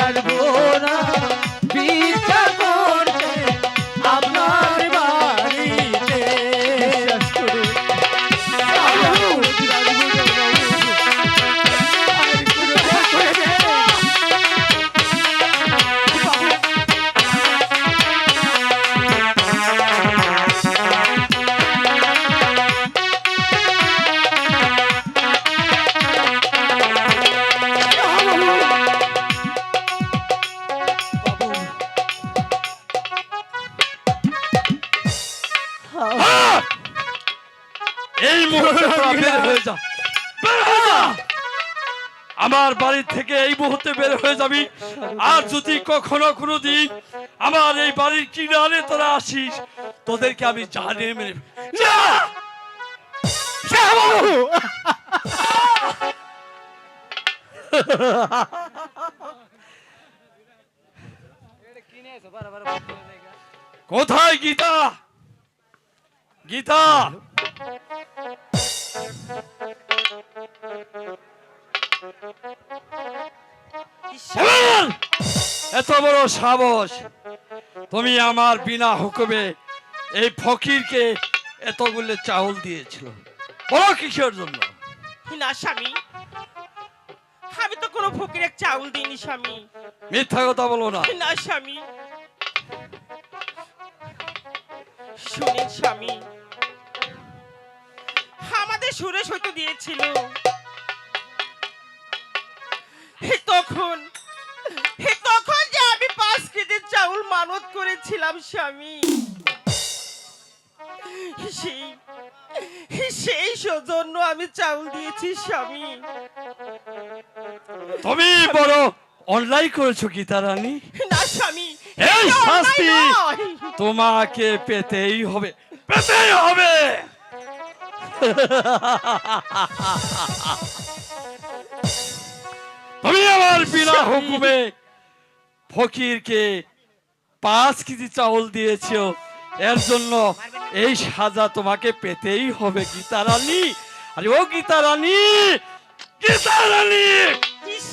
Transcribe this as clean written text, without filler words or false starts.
আসবো না ভিক্ষা করতে আপনার বাড়িতে। বিশ্বাস করুন এই মুহূর্তে তোরা বের হয়ে যা, বের হয়ে যা আমার বাড়ি থেকে, এই মুহূর্তে বের হয়ে যাবি। আর যদি কখনো কোনো দিন আমার এই বাড়ির কিনারে তোরা আসিস, তোদেরকে আমি জানে মেরে যা। কোথায় গীতা? গীতা এত বড় সাহস, তুমি আমার বিনা হুকুমে এই ফকিরকে এতগুলো চাউল দিয়েছিল, বলো কিসের জন্য? না স্বামী, আমি তো কোনো ফকিরের চাউল দিইনি স্বামী। মিথ্যা কথা বলো না। না স্বামী, শুনেন স্বামী, আমাদের সুরেশ হইতে দিয়েছিল, তখন যে আমি 5 কেজি চাউল মানত করেছিলাম স্বামী, সেই সৌজন্য আমি চাউল দিয়েছি স্বামী। তুমি বড় অন্যায় করেছো গীতা রানী। না স্বামী, এই এটা শাস্তি অন্যায় নয়। তোমাকে পেতেই হবে, পেতেই হবে। তুমি আমার বিনা হুকুমে ফকিরকে 5 কেজি চাউল দিয়েছো, এর জন্য এই সাজা তোমাকে পেতেই হবে গীতা রানী। আরে ও গীতা রানী, গীতা রানী।